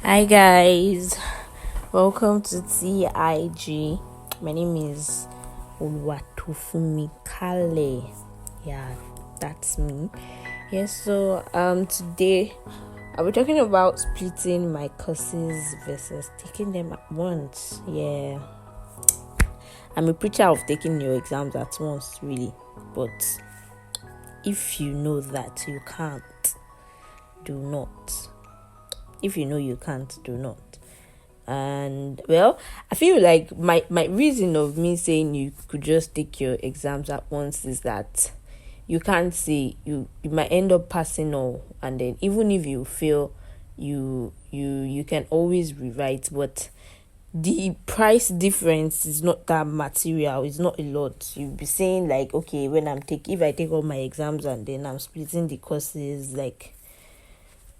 Hi guys, welcome to TIG. My name is Oluwatofunmi Kale. Yeah, that's me. So today I'll be talking about splitting my courses versus taking them at once. Yeah, I'm a preacher of taking your exams at once, really. But if you know that you can't, do not. If you know you can't, do not. And well, I feel like my reason of me saying you could just take your exams at once is that you can't say you might end up passing all, and then even if you fail, you can always rewrite. But the price difference is not that material. It's not a lot. You'll be saying like, okay, if I take all my exams and then I'm splitting the courses, like,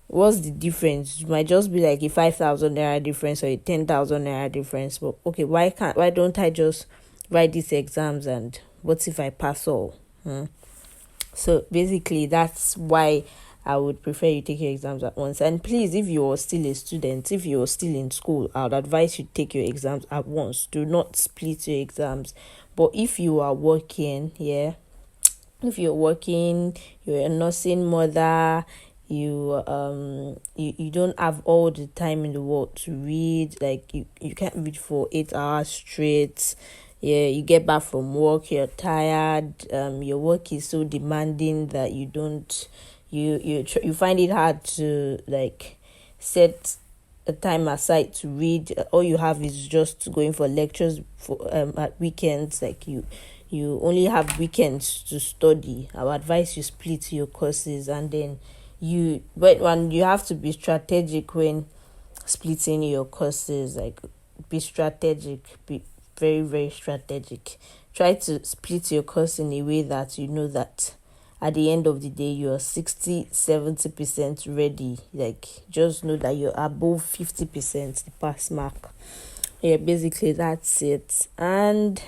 what's the difference? It might just be like a 5,000 naira difference or a 10,000 naira difference. But okay, why don't I just write these exams, and what if I pass all? So basically that's why I would prefer you take your exams at once. And please, if you're still a student, if you're still in school, I would advise you take your exams at once. Do not split your exams. But if you are working, if you're working, you're a nursing mother, you don't have all the time in the world to read, like you can't read for 8 hours straight. You get back from work, you're tired, your work is so demanding that you find it hard to like set a time aside to read. All you have is just going for lectures for at weekends. Like you only have weekends to study. I would advise you split your courses, and then you have to be strategic when splitting your courses. Like, be strategic, be very, very strategic. Try to split your course in a way that you know that at the end of the day you're 60-70% ready. Like, just know that you're above 50% the pass mark. Basically that's it. And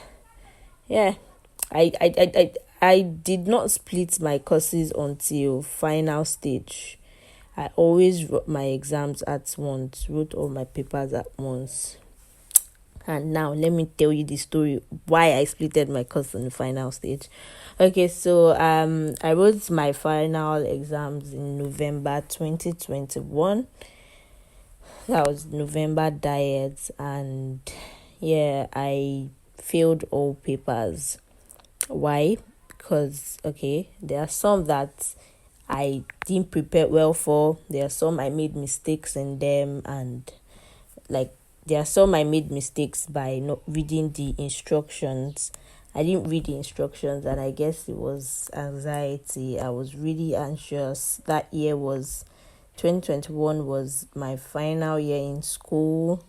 I did not split my courses until final stage. I always wrote my exams at once, wrote all my papers at once. And now let me tell you the story why I splitted my course in the final stage. Okay, so I wrote my final exams in November 2021. That was November diet, and I failed all papers. Why? Because there are some that I didn't prepare well for. There are some I made mistakes in them, and there are some I made mistakes by not reading the instructions. I didn't read the instructions, and I guess it was anxiety. I was really anxious. That year 2021 was my final year in school,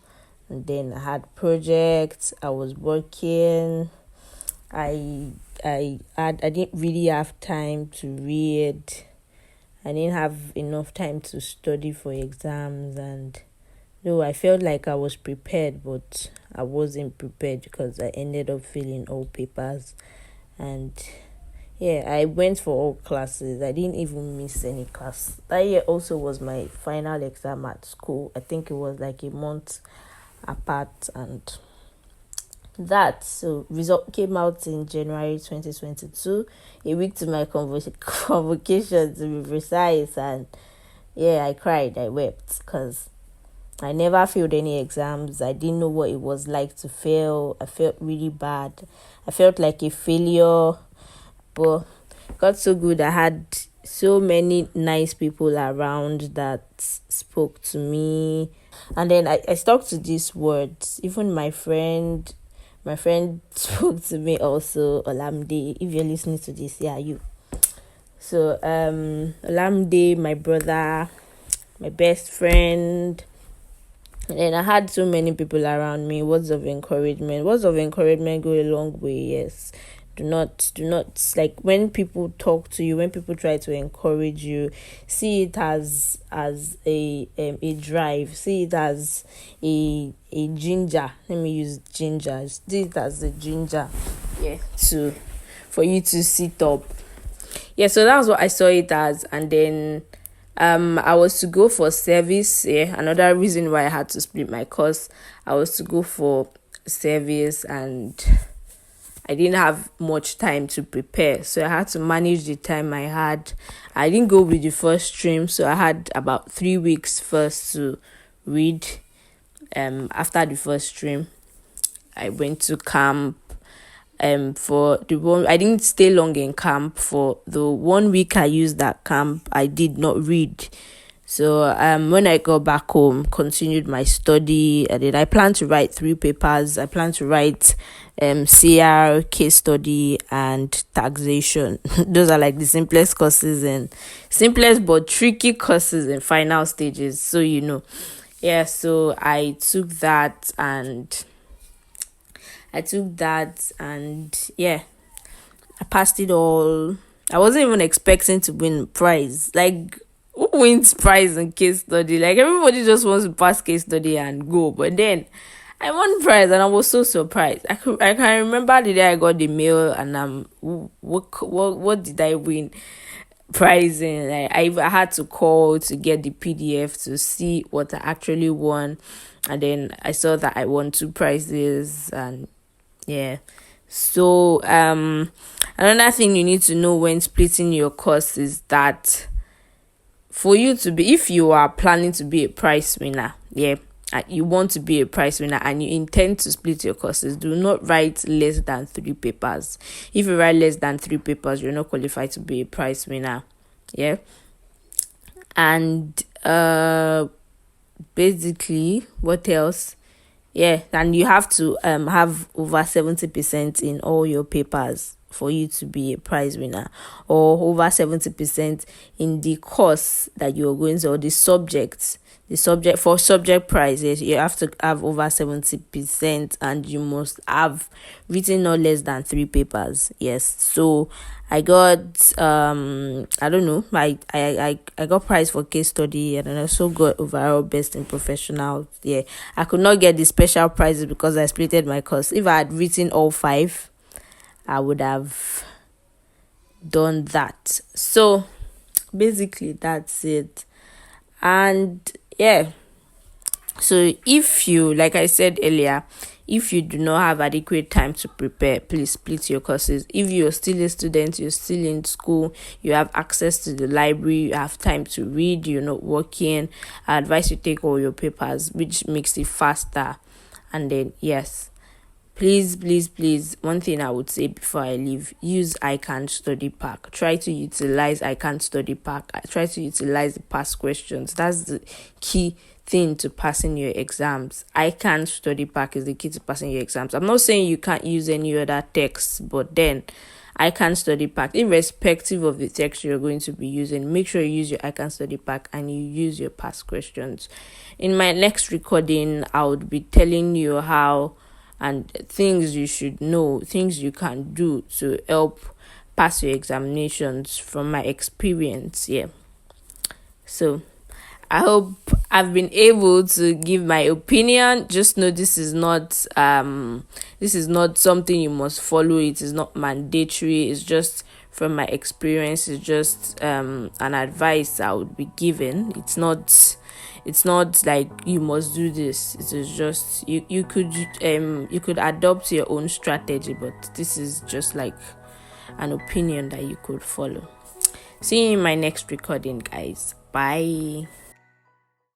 and then I had projects. I was working. I didn't really have time to read. I didn't have enough time to study for exams, and though I felt like I was prepared, but I wasn't prepared because I ended up failing all papers. And I went for all classes. I didn't even miss any class. That year also was my final exam at school. I think it was like a month apart, and so result came out in January 2022, a week to my convocation, to be precise. And I cried, I wept, because I never failed any exams. I didn't know what it was like to fail. I felt really bad. I felt like a failure, but got so good. I had so many nice people around that spoke to me, and then I stuck to these words. Even my friend spoke to me also, Olamide. If you're listening to this, you. So Olamide, my brother, my best friend, and then I had so many people around me. Words of encouragement go a long way. Yes, do not like, when people talk to you, when people try to encourage you, see it as a drive. See it as a ginger. Let me use ginger. See it as a ginger, for you to sit up. So that's what I saw it as. And then I was to go for service. Yeah, another reason why I had to split my course. I was to go for service, and I didn't have much time to prepare, so I had to manage the time I had. I didn't go with the first stream, so I had about 3 weeks first to read. After the first stream, I went to camp. For the one, I didn't stay long in camp. For the 1 week I used that camp, I did not read. So when I got back home, continued my study. I plan to write 3 papers. I plan to write CR, case study, and taxation. Those are like the simplest courses and simplest but tricky courses in final stages. So yeah. So I took that and yeah, I passed it all. I wasn't even expecting to win prize. Like, who wins prize in case study? Like, everybody just wants to pass case study and go. But then I won prize and I was so surprised. I can remember the day I got the mail and what did I win prize in? Like, I had to call to get the PDF to see what I actually won, and then I saw that I won 2 prizes. And yeah. So another thing you need to know when splitting your course is that for you to be, if you are planning to be a prize winner, you want to be a prize winner and you intend to split your courses, do not write less than 3 papers. If you write less than 3 papers, you're not qualified to be a prize winner. Yeah. And basically, what else? Yeah, and you have to have over 70% in all your papers for you to be a prize winner, or over 70% in the course that you're going to, or the subject for subject prizes. You have to have over 70%, and you must have written no less than 3 papers. Yes. So I got I don't know, I got prize for case study, and I also got overall best in professional. Yeah, I could not get the special prizes because I splitted my course. If I had written all 5, I would have done that. So basically that's it. And yeah, so if you, like I said earlier, if you do not have adequate time to prepare, please split your courses. If you're still a student, you're still in school, you have access to the library, you have time to read, you're not working, I advise you take all your papers, which makes it faster. And then yes, please, one thing I would say before I leave, use ICAN Study Pack. Try to utilize ICAN Study Pack. Try to utilize the past questions. That's the key thing to passing your exams. ICAN Study Pack is the key to passing your exams. I'm not saying you can't use any other text, but then ICAN Study Pack, irrespective of the text you're going to be using, make sure you use your ICAN Study Pack and you use your past questions. In my next recording, I would be telling you how and things you should know, things you can do to help pass your examinations from my experience. Yeah. So I hope I've been able to give my opinion. Just know this is not something you must follow. It is not mandatory. It's just from my experience. It's just an advice I would be giving. It's not like you must do this. It is just you could adopt your own strategy, but this is just like an opinion that you could follow. See you in my next recording, guys. Bye.